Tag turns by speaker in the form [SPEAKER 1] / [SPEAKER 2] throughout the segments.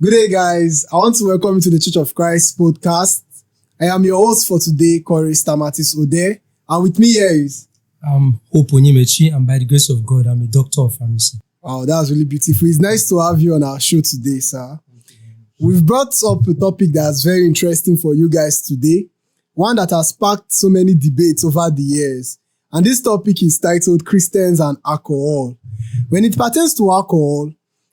[SPEAKER 1] Good day, guys. I want to welcome you to the Church of Christ podcast. I am your host for today, Corey Stamatis Ode, and with me here is...
[SPEAKER 2] I'm Hope Onyemechi, and by the grace of God, I'm a doctor of pharmacy.
[SPEAKER 1] Wow, that was really beautiful. It's nice to have you on our show today, sir. We've brought up a topic that's very interesting for you guys today, one that has sparked so many debates over the years. And this topic is titled Christians and Alcohol. When it pertains to alcohol,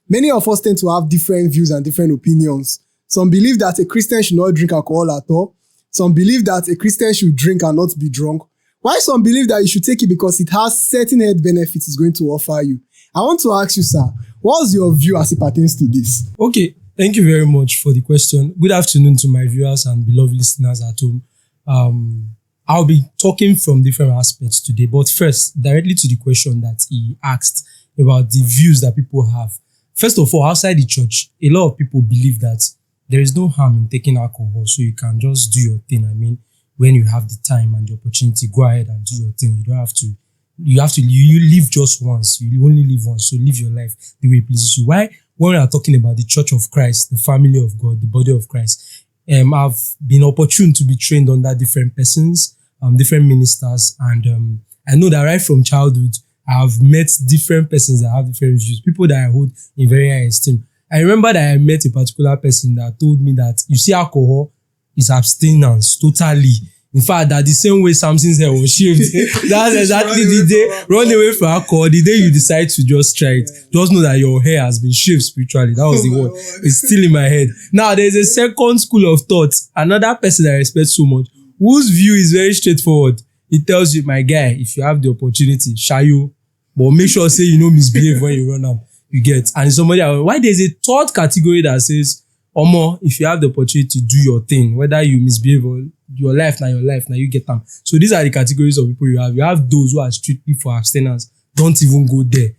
[SPEAKER 1] many of us tend to have different views and different opinions. Some believe that a Christian should not drink alcohol at all. Some believe that a Christian should drink and not be drunk. While some believe that you should take it because it has certain health benefits it's going to offer you. I want to ask you, sir, what's your view as it pertains to this?
[SPEAKER 2] Okay, thank you very much for the question. Good afternoon to my viewers and beloved listeners at home. I'll be talking from different aspects today, but first, directly to the question that he asked about the views that people have. First of all, outside the church, a lot of people believe that there is no harm in taking alcohol, so you can just do your thing. I mean, when you have the time and the opportunity, go ahead and do your thing. You don't have to. You live just once. You only live once, so live your life the way it pleases you. Why? When we are talking about the Church of Christ, the family of God, the body of Christ, I've been opportune to be trained under different persons, different ministers, and I know that right from childhood, I've met different persons that have different views, people that I hold in very high esteem. I remember that I met a particular person that told me that, you see, alcohol is abstinence, totally. In fact, that the same way Samson's hair was shaved, that's exactly the day, run away from alcohol, the day you decide to just try it. Just know that your hair has been shaved spiritually. That was the word. It's still in my head. Now, there's a second school of thought, another person that I respect so much, whose view is very straightforward. It tells you, my guy, if you have the opportunity, shayo, but make sure say you know misbehave when you run out. You get. And somebody, why there's a third category that says, Omo, if you have the opportunity to do your thing, whether you misbehave or your life, now you get them. So these are the categories of people you have. You have those who are strictly for abstinence. Don't even go there,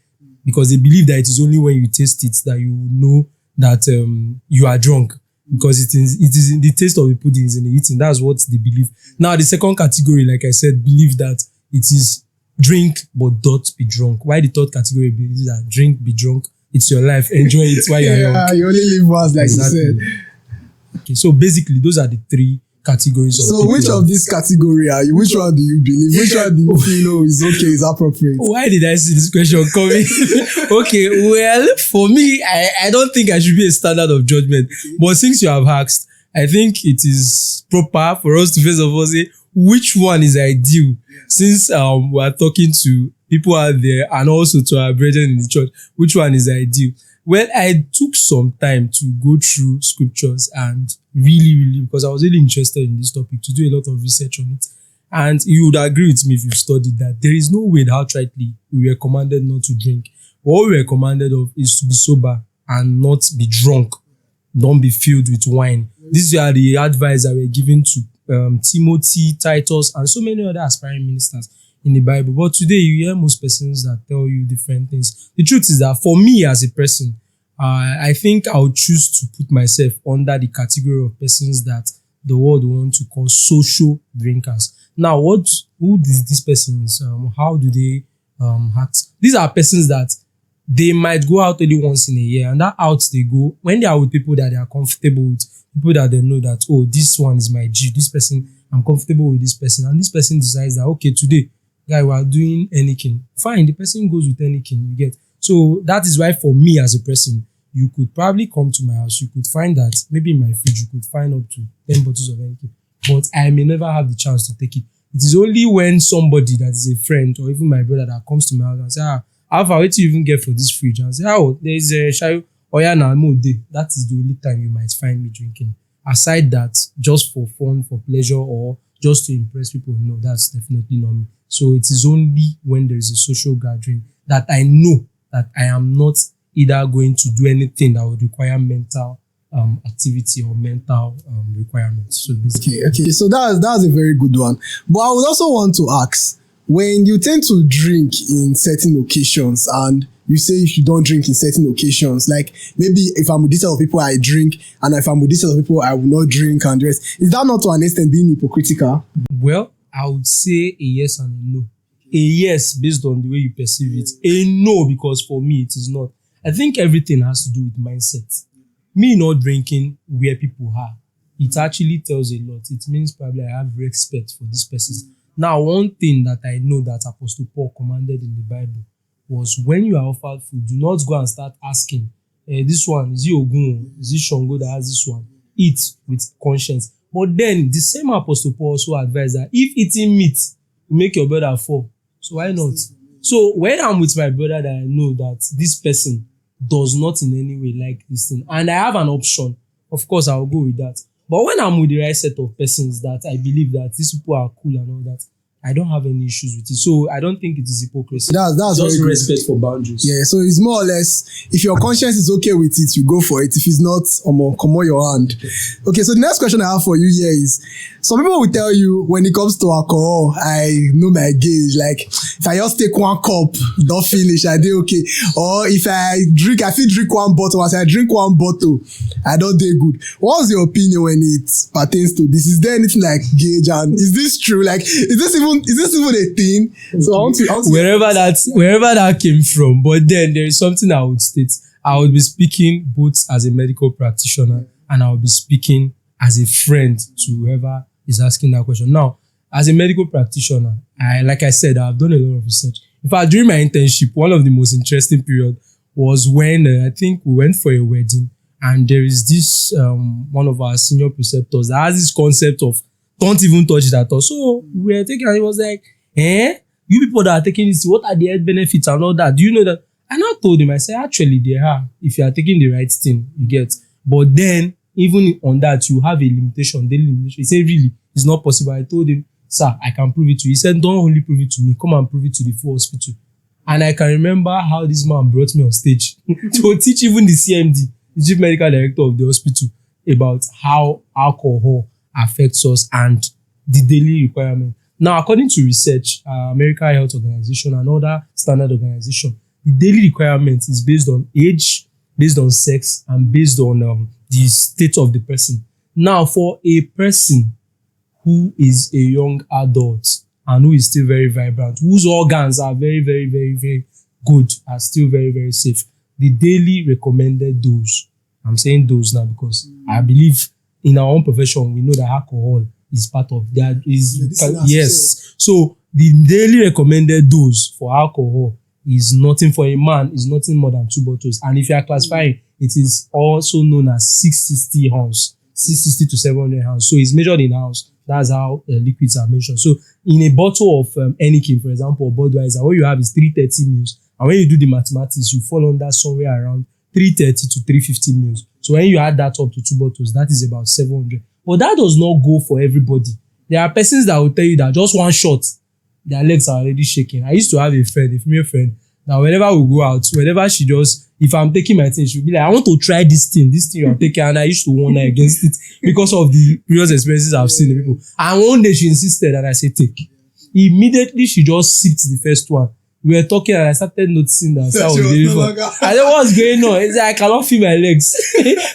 [SPEAKER 2] because they believe that it is only when you taste it that you know that you are drunk, because it is in the taste of the pudding, is in the eating. That's what they believe. Now, the second category, like I said, believe that it is drink but don't be drunk. Why the third category believes that drink, be drunk, it's your life, enjoy it while you're young.
[SPEAKER 1] Yeah, you only live once, like
[SPEAKER 2] Exactly.
[SPEAKER 1] you said.
[SPEAKER 2] Okay, so basically, those are the three categories of
[SPEAKER 1] So
[SPEAKER 2] people.
[SPEAKER 1] which of this category are you? Which one do you believe? Which one do you feel is okay, is appropriate?
[SPEAKER 2] Why did I see this question coming? Okay, well, for me, I don't think I should be a standard of judgment. But since you have asked, I think it is proper for us to first of all say which one is ideal. Since we are talking to people out there and also to our brethren in the church, which one is ideal? Well, I took some time to go through scriptures and really, because I was really interested in this topic, to do a lot of research on it. And you would agree with me if you've studied that there is no way that outrightly we were commanded not to drink. What we were commanded of is to be sober and not be drunk. Don't be filled with wine. These are the advice that were given to Timothy, Titus, and so many other aspiring ministers in the Bible. But today you hear most persons that tell you different things. The truth is that for me as a person, I think I would choose to put myself under the category of persons that the world want to call social drinkers. Now, who is these persons? How do they act? These are persons that they might go out only once in a year, and that out they go when they are with people that they are comfortable with, people that they know that, oh, this one is my G, this person, I'm comfortable with this person, and this person decides that, okay, today, guy, we are doing anything. Fine, the person goes with anything, you get. So that is why for me as a person, you could probably come to my house, you could find that maybe in my fridge, you could find up to 10 bottles of anything, but I may never have the chance to take it. It is only when somebody that is a friend or even my brother that comes to my house and say, how far, what do you even get for this fridge? And say, there is a shayo, oyana, mo day. That is the only time you might find me drinking. Aside that, just for fun, for pleasure, or just to impress people, no, that's definitely not me. So it is only when there is a social gathering that I know that I am not either going to do anything that would require mental activity or mental requirements. So basically,
[SPEAKER 1] Okay. So that's a very good one. But I would also want to ask, when you tend to drink in certain occasions and you say if you don't drink in certain occasions, like maybe if I'm with this set of people, I drink, and if I'm with this set of people, I will not drink and the rest. Is that not to an extent being hypocritical?
[SPEAKER 2] Well, I would say a yes and a no. A yes based on the way you perceive it. A no because for me it is not. I think everything has to do with mindset. me not drinking where people are, it actually tells a lot. It means probably I have respect for this person. Now, one thing that I know that Apostle Paul commanded in the Bible was when you are offered food, do not go and start asking, this one, is it Ogun? Is it Shango that has this one? Eat with conscience. But then the same Apostle Paul also advised that if eating meat will make your brother fall, so why not? So when I'm with my brother that I know that this person does not in any way like this thing, and I have an option, of course I'll go with that. But when I'm with the right set of persons that I believe that these people are cool and all that, I don't have any issues with it. So I don't think it is hypocrisy.
[SPEAKER 1] That's
[SPEAKER 2] just
[SPEAKER 1] very good.
[SPEAKER 2] Respect for boundaries.
[SPEAKER 1] Yeah, so it's more or less, if your conscience is okay with it, you go for it. If it's not, come on your hand. Okay, so the next question I have for you here is, some people will tell you when it comes to alcohol, I know my gauge. Like, if I just take one cup, don't finish, I do okay. Or if I feel drink one bottle, as I drink one bottle, I don't do good. What's your opinion when it pertains to this? Is there anything like gauge, and is this true? Like, is this even a thing? So I want to
[SPEAKER 2] wherever that came from, but then there is something I would state. I would be speaking both as a medical practitioner and I would be speaking as a friend to whoever is asking that question. Now, as a medical practitioner, like I said, I've done a lot of research. In fact, during my internship, one of the most interesting period was when I think we went for a wedding, and there is this one of our senior preceptors that has this concept of don't even touch it at all. So we were taking, and he was like, you people that are taking this, what are the health benefits and all that? Do you know that? And I told him, I said, actually, there are, if you are taking the right thing, you get. But then, even on that, you have a limitation, daily limitation. He said, really, it's not possible. I told him, sir, I can prove it to you. He said, don't only prove it to me, come and prove it to the full hospital. And I can remember how this man brought me on stage to teach even the CMD, the chief medical director of the hospital, about how alcohol affects us and the daily requirement. Now, according to research, American Health Organization and other standard organizations, the daily requirement is based on age, based on sex, and based on the state of the person. Now, for a person who is a young adult and who is still very vibrant, whose organs are very, very, very, very good, are still very, very safe, the daily recommended dose, I'm saying dose now because I believe in our own profession, we know that alcohol is part of that. Yes. So the daily recommended dose for alcohol is nothing for a man, is nothing more than 2 bottles. And if you are classifying, it is also known as 660 ounce, 660 to 700 ounce. So it's measured in ounce. That's how liquids are measured. So in a bottle of Heineken, for example, or Budweiser, what you have is 330 mils. And when you do the mathematics, you fall under somewhere around 330 to 350 mils. So when you add that up to 2 bottles, that is about 700. But that does not go for everybody. There are persons that will tell you that just one shot, their legs are already shaking. I used to have a friend, a female friend, that whenever we go out, whenever she just, if I'm taking my thing, she'll be like, I want to try this thing you're taking. And I used to warn her against it because of the previous experiences I've seen in people. And one day she insisted and I said, take. Immediately she just sipped the first one. We were talking and I started noticing that I was very fun. I said, what's going on? It's like, I cannot feel my legs.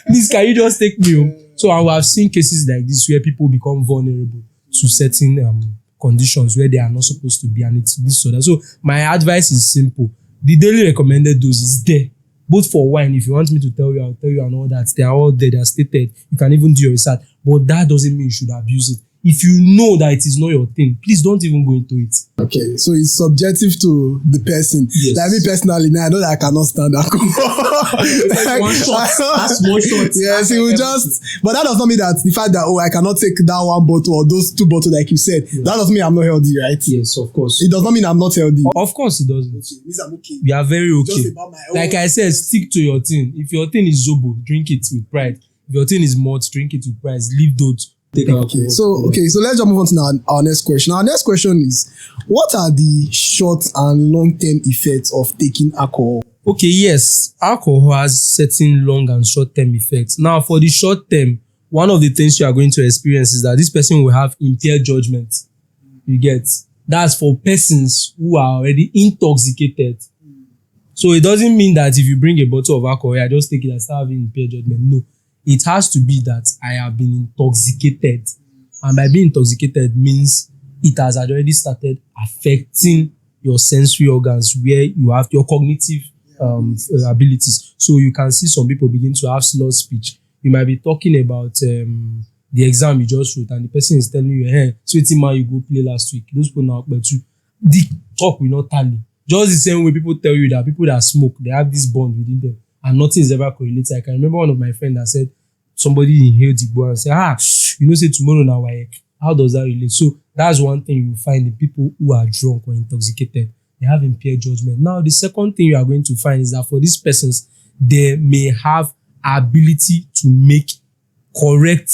[SPEAKER 2] Please, can you just take me home? So I have seen cases like this where people become vulnerable to certain conditions where they are not supposed to be, and it's this or that. So my advice is simple. The daily recommended dose is there. Both for wine, if you want me to tell you, I'll tell you and all that. They are all there, they are stated. You can even do your research. But that doesn't mean you should abuse it. If you know that it is not your thing, please don't even go into it.
[SPEAKER 1] Okay, so it's subjective to the person.
[SPEAKER 2] Yes.
[SPEAKER 1] Like me personally, now I know that I cannot stand alcohol.
[SPEAKER 2] Like one shot, that's one shot.
[SPEAKER 1] Yes, it will just. But that does not mean that the fact that I cannot take that one bottle or those 2 bottles, like you said, that doesn't mean I'm not healthy, right?
[SPEAKER 2] Yes, of course.
[SPEAKER 1] It does not mean I'm not healthy.
[SPEAKER 2] Of course, it doesn't.
[SPEAKER 1] Okay, means I'm okay.
[SPEAKER 2] You are very okay.
[SPEAKER 1] Just about my own.
[SPEAKER 2] Like I said, stick to your thing. If your thing is Zobo, drink it with pride. If your thing is malt, drink it with pride. Leave those.
[SPEAKER 1] Okay, so let's just move on to our next question. Our next question is, what are the short and long-term effects of taking alcohol?
[SPEAKER 2] Okay, yes, alcohol has certain long and short-term effects. Now, for the short term, one of the things you are going to experience is that this person will have impaired judgment. You get? That's for persons who are already intoxicated. So it doesn't mean that if you bring a bottle of alcohol, I just take it and start having impaired judgment. No. It has to be that I have been intoxicated. And by being intoxicated means it has already started affecting your sensory organs where you have your cognitive abilities. So you can see some people begin to have slurred speech. You might be talking about the exam you just wrote, and the person is telling you, hey, sweetie man, you go play last week. Those people now, but the talk will not tally. Just the same way people tell you that people that smoke, they have this bond within them, and nothing is ever correlated. I can remember one of my friends that said somebody inhaled Igbo and said, say tomorrow now, how does that relate? So that's one thing you find in people who are drunk or intoxicated. They have impaired judgment. Now, the second thing you are going to find is that for these persons, they may have ability to make correct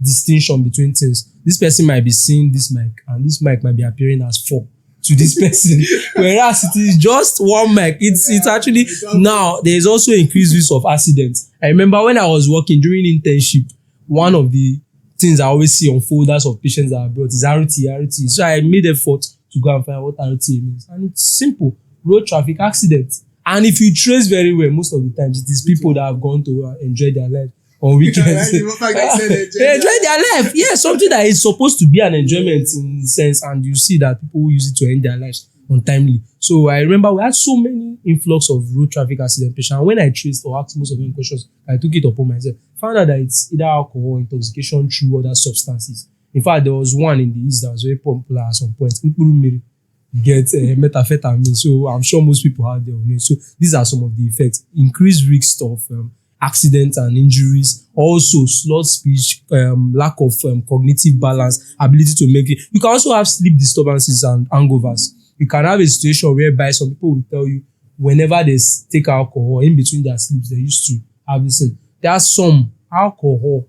[SPEAKER 2] distinction between things. This person might be seeing this mic, and this mic might be appearing as 4 to this person, whereas it is just one mic. It's actually, now there is also increased risk of accidents. I remember when I was working during internship, one of the things I always see on folders of patients that are brought is RT. So I made effort to go and find what RT means, and it's simple: road traffic accident. And if you trace very well, most of the times it is people that have gone to enjoy their life on weekends. They enjoy their life. Yeah, something that is supposed to be an enjoyment in sense, and you see that people use it to end their lives untimely. So I remember we had so many influx of road traffic accident patients. And when I traced or asked most of them questions, I took it upon myself. Found out that it's either alcohol, intoxication through other substances. In fact, there was one in the East that was very popular at some point. Get methamphetamine. So I'm sure most people have their own. So these are some of the effects. Increased risk of accidents and injuries. Also, slurred speech, lack of cognitive balance, ability to make it. You can also have sleep disturbances and hangovers. You can have a situation whereby some people will tell you whenever they take alcohol in between their sleeps, they used to have this thing. There are some alcohol,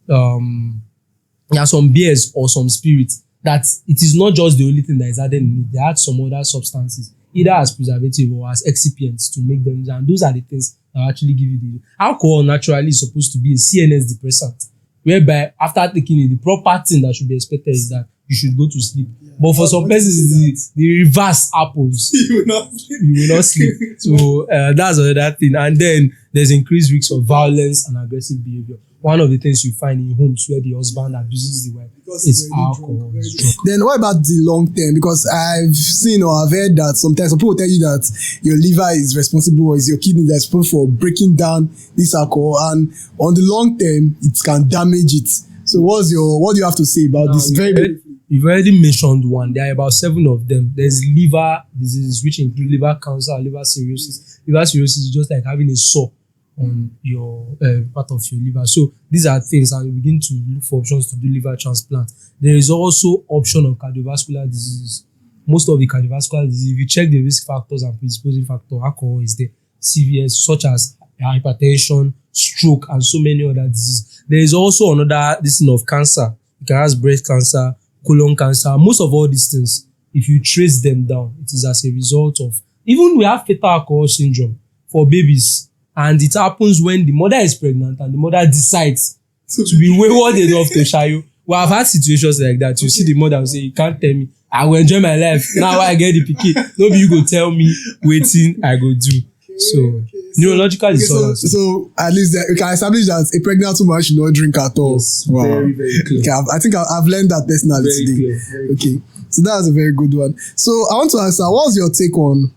[SPEAKER 2] there are some beers or some spirits that it is not just the only thing that is added in it. They add some other substances, either as preservative or as excipients to make them, and those are the things that actually give you the alcohol. Naturally is supposed to be a CNS depressant, whereby after taking it, the proper thing that should be expected is that you should go to sleep. Yeah. But for some persons, the reverse happens. You will not sleep. So that's another thing. And then there's increased risk of violence and aggressive behavior. One of the things you find in homes where the husband abuses the wife is alcohol.
[SPEAKER 1] Then what about the long term? Because I've seen or I've heard that sometimes some people tell you that your liver is responsible or is your kidney that's responsible for breaking down this alcohol, and on the long term it can damage it. So what do you have to say about this?
[SPEAKER 2] You've already mentioned one. There are about 7 of them. There's liver diseases, which include liver cancer, liver cirrhosis. Liver cirrhosis is just like having a sore on your part of your liver. So these are things, and you begin to look for options to do liver transplant. There is also option of cardiovascular diseases. Most of the cardiovascular diseases, if you check the risk factors and predisposing factor, alcohol is there. CVS, such as hypertension, stroke, and so many other diseases. There is also another thing of cancer. You can have breast cancer, colon cancer. Most of all these things, if you trace them down, it is as a result of, even we have fetal alcohol syndrome for babies, and it happens when the mother is pregnant and the mother decides to be wayward enough to shy you. We have had situations like that. You see the mother will say, you can't tell me, I will enjoy my life. Now I get the pikin. Nobody you go tell me waiting I go do. So neurological disorders.
[SPEAKER 1] So at least we can establish that a pregnant woman should not drink at all.
[SPEAKER 2] Yes, wow. Very, very clear.
[SPEAKER 1] Okay, I think I've learned that personally
[SPEAKER 2] very
[SPEAKER 1] today.
[SPEAKER 2] Clear,
[SPEAKER 1] okay, so that's a very good one. So I want to ask, what's your take on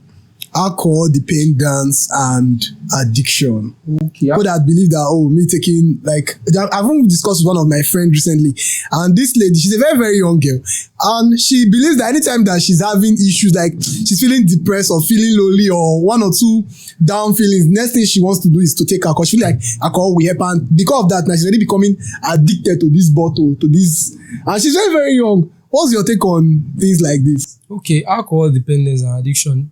[SPEAKER 1] alcohol dependence and addiction?
[SPEAKER 2] Okay.
[SPEAKER 1] People that believe that, me taking, like, I've even discussed with one of my friends recently, and this lady, she's a very, very young girl, and she believes that anytime that she's having issues, like she's feeling depressed or feeling lonely or one or two down feelings, next thing she wants to do is to take alcohol. She feels like alcohol will help, and because of that, now she's already becoming addicted to this bottle, to this, and she's very, very young. What's your take on things like this?
[SPEAKER 2] Okay, alcohol dependence and addiction,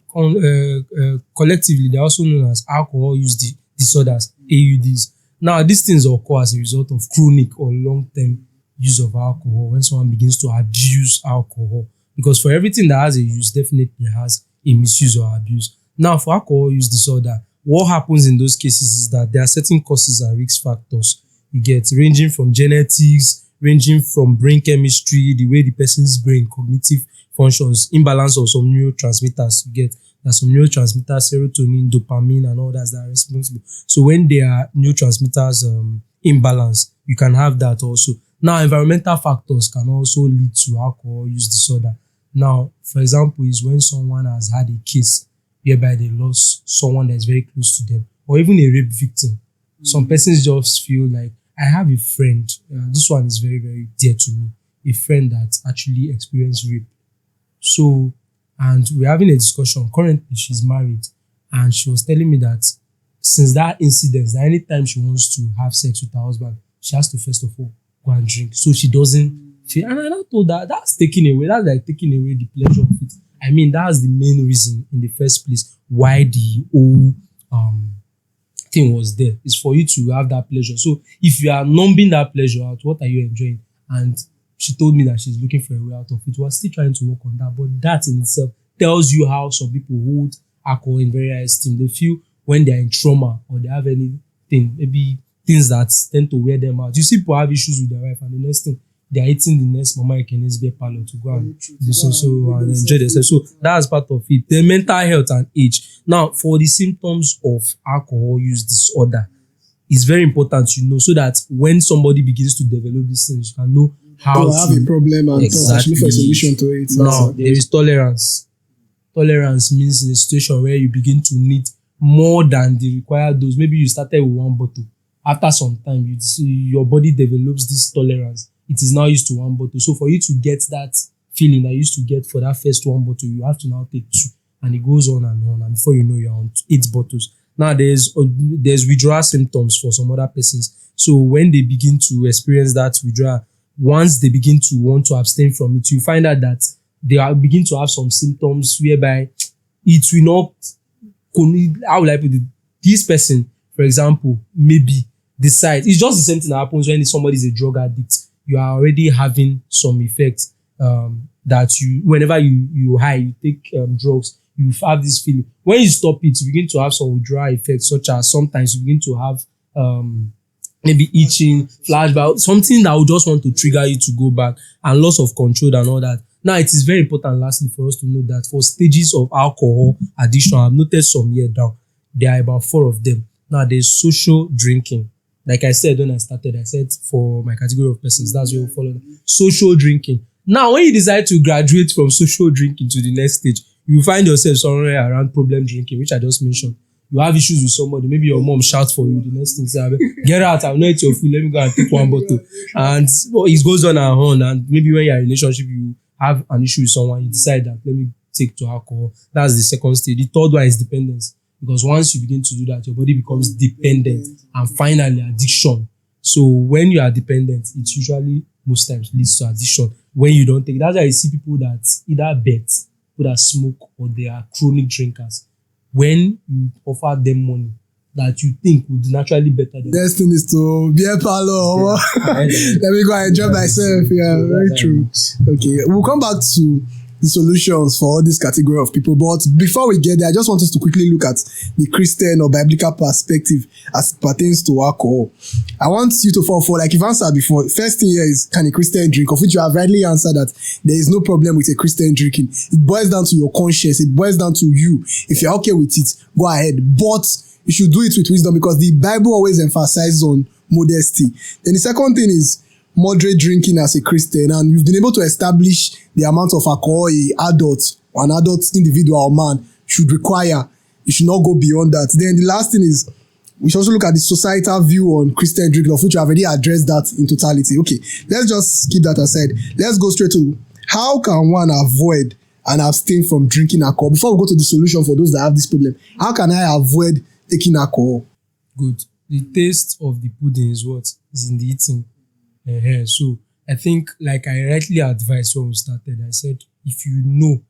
[SPEAKER 2] collectively, they're also known as alcohol use disorders, AUDs. Now, these things occur as a result of chronic or long-term use of alcohol when someone begins to abuse alcohol. Because for everything that has a use, definitely has a misuse or abuse. Now, for alcohol use disorder, what happens in those cases is that there are certain causes and risk factors you get, ranging from genetics, ranging from brain chemistry, the way the person's brain, cognitive functions, imbalance of some neurotransmitters. You get, there's some neurotransmitters, serotonin, dopamine, and all that are responsible. So when there are neurotransmitters imbalance, you can have that also. Now, environmental factors can also lead to alcohol use disorder. Now, for example, is when someone has had a case whereby they lost someone that's very close to them, or even a rape victim. Some persons just feel like, I have a friend, this one is very, very dear to me, a friend that actually experienced rape. So, and we're having a discussion. Currently, she's married, and she was telling me that since that incident, that anytime she wants to have sex with her husband, she has to first of all go and drink, so she doesn't feel. And I told her that's taking away. That's like taking away the pleasure of it. I mean, that's the main reason in the first place why the whole thing was there. Is for you to have that pleasure. So if you are numbing that pleasure out, what are you enjoying? And she told me that she's looking for a way out of it. We're still trying to work on that, but that in itself tells you how some people hold alcohol in very high esteem. They feel when they're in trauma or they have anything, maybe things that tend to wear them out. You see people have issues with their wife, and the next thing they're eating the next Mama Ekene's beer parlor to go and do so and enjoy themselves. So that's part of it. The mental health and age. Now, for the symptoms of alcohol use disorder, it's very important you know, so that when somebody begins to develop these things, you can know how
[SPEAKER 1] to have a problem and
[SPEAKER 2] exactly
[SPEAKER 1] look for a solution to it.
[SPEAKER 2] Now, there is tolerance. Tolerance means in a situation where you begin to need more than the required dose. Maybe you started with one bottle. After some time, your body develops this tolerance. It is now used to one bottle. So for you to get that feeling that you used to get for that first one bottle, you have to now take 2. And it goes on. And before you know, you're on 8 bottles. Now, there's withdrawal symptoms for some other persons. So when they begin to experience that withdrawal, once they begin to want to abstain from it, you find out that they are begin to have some symptoms whereby it will not, how will I put it? This person, for example, maybe decide, it's just the same thing that happens when somebody is a drug addict. You are already having some effects that you, whenever you high, you take drugs, you have this feeling. When you stop it, you begin to have some withdrawal effects, such as sometimes you begin to have maybe itching, flashback, something that will just want to trigger you to go back, and loss of control and all that. Now, it is very important, lastly, for us to know that for stages of alcohol addiction, I've noticed some here down. There are about 4 of them. Now, there's social drinking. Like I said when I started, I said for my category of persons, that's where we follow that. Social drinking. Now, when you decide to graduate from social drinking to the next stage, you find yourself somewhere around problem drinking, which I just mentioned. You have issues with somebody, maybe your mom shouts for you, the next thing say, get out, I've not eaten your food, let me go and take one bottle. And it goes on and on. And maybe when you're in a relationship, you have an issue with someone, you decide that let me take to alcohol. That's the second stage. The third one is dependence. Because once you begin to do that, your body becomes dependent, and finally addiction. So when you are dependent, it usually most times leads to addiction. When you don't take it, that's why you see people that either bet, people that smoke, or they are chronic drinkers. When you offer them money that you think would naturally better them.
[SPEAKER 1] Next thing is to beer parlor. Let me go and enjoy myself. Yeah, very true. Okay, we'll come back to the solutions for all this category of people. But before we get there, I just want us to quickly look at the Christian or biblical perspective as it pertains to alcohol. I want you to fall for, like you've answered before, first thing here is, can a Christian drink? Of which you have rightly answered that there is no problem with a Christian drinking. It boils down to your conscience. It boils down to you. If you're okay with it, go ahead. But you should do it with wisdom, because the Bible always emphasizes on modesty. Then the second thing is moderate drinking as a Christian, and you've been able to establish the amount of alcohol an adult individual or man should require. You should not go beyond that. Then the last thing is, we should also look at the societal view on Christian drinking, of which you have already addressed that in totality. Okay, let's just keep that aside. Let's go straight to how can one avoid and abstain from drinking alcohol? Before we go to the solution for those that have this problem, how can I avoid taking alcohol?
[SPEAKER 2] Good. The taste of the pudding is what is in the eating. So I think, like I rightly advised when we started, I said, if you know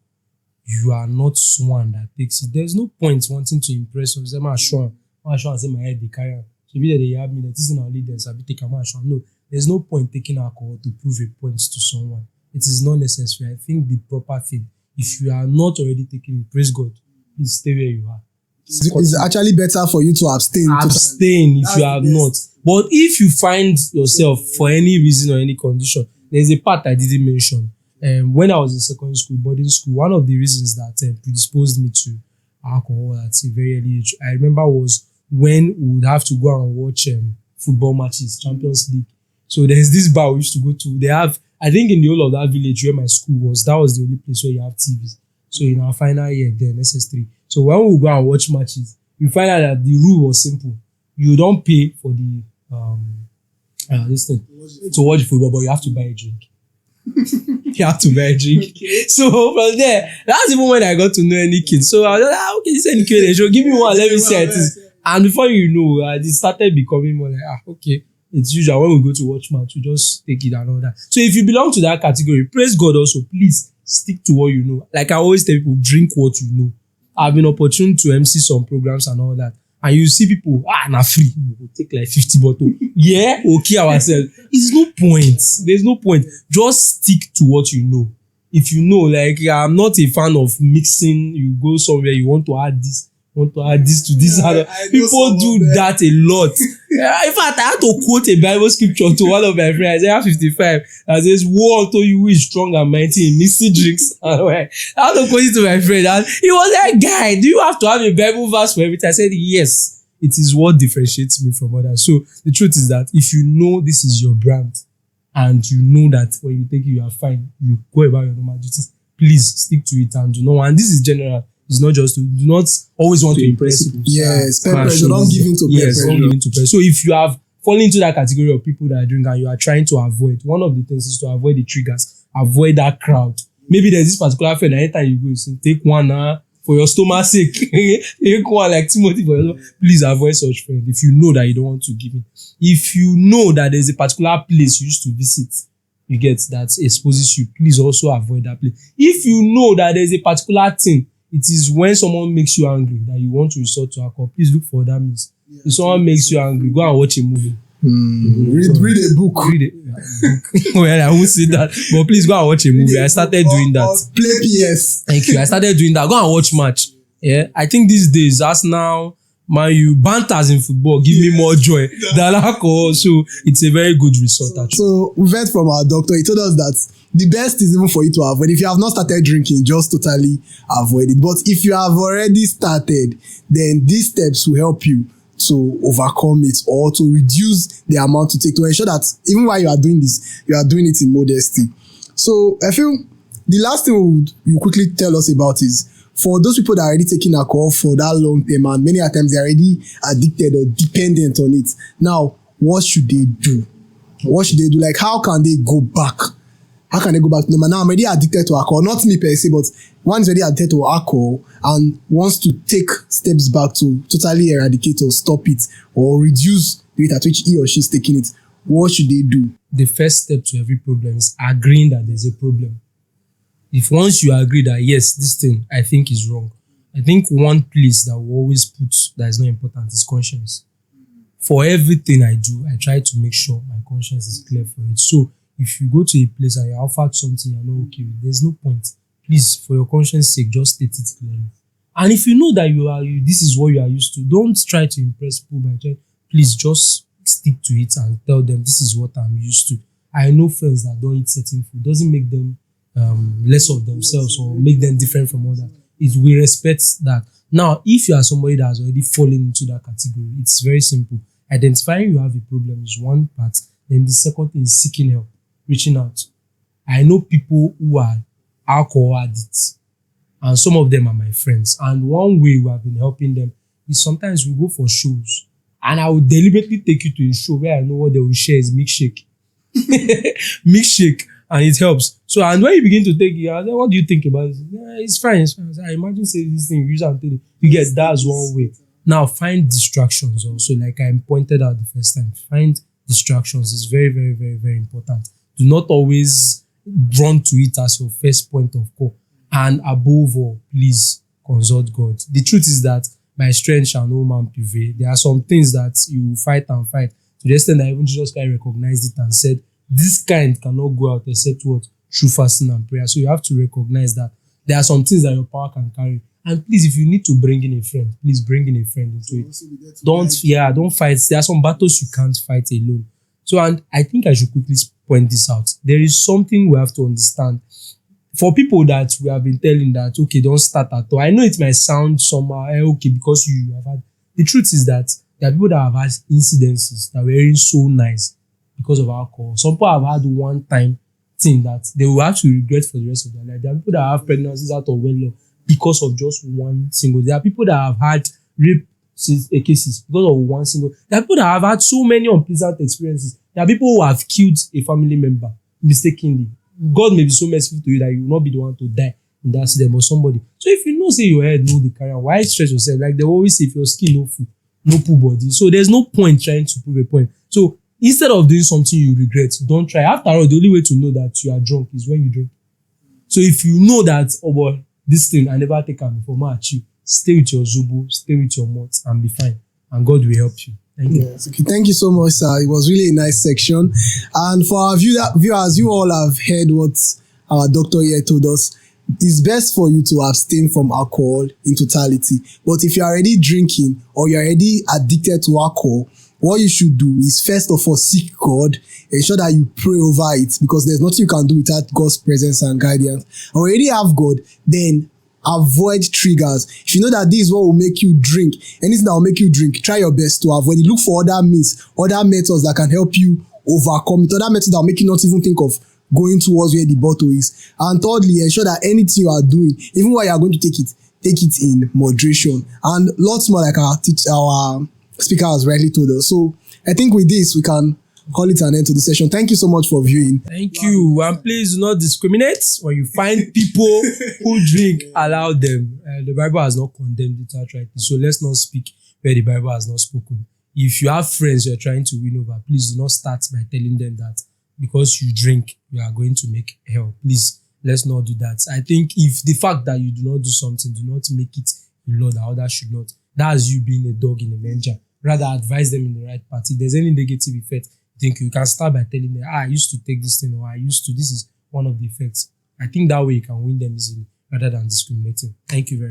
[SPEAKER 2] you are not one that takes it, there's no point wanting to impress us. I'm sure I say my head they carry. So be that they have me that this is not leaders. I be taking my sure. No, there's no point taking alcohol to prove a point to someone. It is not necessary. I think the proper thing, if you are not already taking it, praise God, please stay where you are.
[SPEAKER 1] It's actually better for you to abstain.
[SPEAKER 2] Abstain if you have not. But if you find yourself for any reason or any condition, there's a part I didn't mention. When I was in secondary school, boarding school, one of the reasons that predisposed me to alcohol at a very early age, I remember, was when we would have to go and watch football matches, Champions League. So there's this bar we used to go to. They have, I think in the whole of that village where my school was, that was the only place where you have TVs. So in our final year, then SS3. So when we go and watch matches, we find out that the rule was simple. You don't pay for the this thing to watch football, but you have to buy a drink. You have to buy a drink. So from there, that's even when I got to know any kid. So I was like, okay, this any kid, they should give me one, let me see how it is. And before you know, it started becoming more like, okay, it's usual when we go to watch match, we just take it and all that. So if you belong to that category, praise God also, please stick to what you know. Like I always tell people, drink what you know. I've been opportune to MC some programs and all that. And you see people, na free, we'll take like 50 bottles. Yeah, okay ourselves. It's no point. There's no point. Just stick to what you know. If you know, like I'm not a fan of mixing, you go somewhere, you want to add this to this. People do that a lot. In fact, I had to quote a Bible scripture to one of my friends, Isaiah 55, that says, woe unto you who is strong and mighty in mixing drinks. I had to quote it to my friend, and he was like, guy, do you have to have a Bible verse for everything? I said, yes, it is what differentiates me from others. So the truth is that if you know this is your brand, and you know that when you take it, you are fine, you go about your normal duties, please stick to it and do not. And this is general. It's not just do not always want to impress people.
[SPEAKER 1] Yes, peer pressure. Don't give in to peer pressure.
[SPEAKER 2] Don't give in to pressure. So if you have fallen into that category of people that are doing and you are trying to avoid, one of the things is to avoid the triggers, avoid that crowd. Maybe there's this particular friend, anytime you go, you say, take one for your stomach's sake. Take one like Timothy for your stomach. Please avoid such friend if you know that you don't want to give in. If you know that there's a particular place you used to visit, you get that exposes you, please also avoid that place. If you know that there's a particular thing, it is when someone makes you angry that you want to resort to alcohol. Please look for that means. If someone makes you angry, go and watch a movie.
[SPEAKER 1] Read a book.
[SPEAKER 2] Book. Well, I won't say that, but please go and watch a movie. I started doing that.
[SPEAKER 1] Play PS.
[SPEAKER 2] Thank you. I started doing that. Go and watch match. Yeah, I think these days, Arsenal, Man U, banters in football give me more joy than alcohol. So it's a very good result. Actually.
[SPEAKER 1] So we've heard from our doctor. He told us that the best is even for you to avoid. If you have not started drinking, just totally avoid it. But if you have already started, then these steps will help you to overcome it or to reduce the amount to take to ensure that even while you are doing this, you are doing it in modesty. So I feel the last thing you quickly tell us about is for those people that are already taking alcohol for that long time and many times they're already addicted or dependent on it. Now, what should they do? What should they do? Like, how can they go back? How can they go back to normal? Now I'm already addicted to alcohol. Not me per se, but one is already addicted to alcohol and wants to take steps back to totally eradicate or stop it or reduce the rate at which he or she is taking it. What should they do?
[SPEAKER 2] The first step to every problem is agreeing that there's a problem. If once you agree that, yes, this thing I think is wrong, I think one place that we always put that is not important is conscience. For everything I do, I try to make sure my conscience is clear for it. So if you go to a place and you're offered something you're not okay with, there's no point. Please, for your conscience sake, just state it clearly. And if you know that this is what you are used to, don't try to impress people by trying. Please just stick to it and tell them this is what I'm used to. I know friends that don't eat certain food. Doesn't make them less of themselves or make them different from others. We respect that. Now, if you are somebody that has already fallen into that category, it's very simple. Identifying you have a problem is one part. Then the second thing is seeking help, reaching out. I know people who are alcohol addicts, and some of them are my friends. And one way we have been helping them is sometimes we go for shows, and I will deliberately take you to a show where I know what they will share is milkshake. Milkshake, and it helps. So, and when you begin to take it, I say, what do you think about it? Yeah, it's fine. It's fine. I imagine say this thing, use and take it. You get that's one way. Now, find distractions also, like I pointed out the first time. Find distractions is very, very, very, very important. Do not always run to it as your first point of call. And above all, please consult God. The truth is that by strength shall no man prevail. There are some things that you fight and fight to the extent that even Jesus Christ recognized it and said, this kind cannot go out except what? Through fasting and prayer. So you have to recognize that there are some things that your power can carry. And please, if you need to bring in a friend, please bring in a friend into it. Don't fight. There are some battles you can't fight alone. So, and I think I should quickly point this out. There is something we have to understand. For people that we have been telling that, okay, don't start at all. I know it might sound somehow, okay, because you have had. The truth is that there are people that have had incidences that were so nice because of alcohol. Some people have had one time thing that they will have to regret for the rest of their life. There are people that have pregnancies out of wedlock because of just one single. There are people that have had rape cases because of one single. There are people that have had so many unpleasant experiences. There are people who have killed a family member mistakenly. God may be so merciful to you that you will not be the one to die in that accident or somebody. So if you know say your head no dey carry am, why stress yourself? Like they always say, if your skin no full, no pull body. So there's no point trying to prove a point. So instead of doing something you regret, don't try. After all, the only way to know that you are drunk is when you drink. So if you know that, oh boy, this thing I never take am before, ma achieve, stay with your Zobo, stay with your malt, and be fine. And God will help you. Thank you.
[SPEAKER 1] Yes, okay. Thank you so much, sir. It was really a nice section. And for our viewers, you all have heard what our doctor here told us. It's best for you to abstain from alcohol in totality. But if you're already drinking or you're already addicted to alcohol, what you should do is first of all seek God, ensure that you pray over it, because there's nothing you can do without God's presence and guidance. And when you already have God, then avoid triggers. If you know that this is what will make you drink, anything that will make you drink, try your best to avoid it. Look for other means, other methods that can help you overcome it, other methods that will make you not even think of going towards where the bottle is. And thirdly, ensure that anything you are doing, even while you are going to take it in moderation. And lots more, like our speaker has rightly told us. So I think with this, we can call it an end to the session. Thank you so much for viewing.
[SPEAKER 2] Thank you. And please do not discriminate. When you find people who drink, allow them. The Bible has not condemned it outrightly. So let's not speak where the Bible has not spoken. If you have friends you're trying to win over, please do not start by telling them that because you drink, you are going to make hell. Please, let's not do that. I think if the fact that you do not do something, do not make it a law that others should not. That's you being a dog in a manger. Rather advise them in the right path. If there's any negative effect, think you can start by telling them, I used to take this thing, or this is one of the effects. I think that way you can win them easily rather than discriminating. Thank you very much.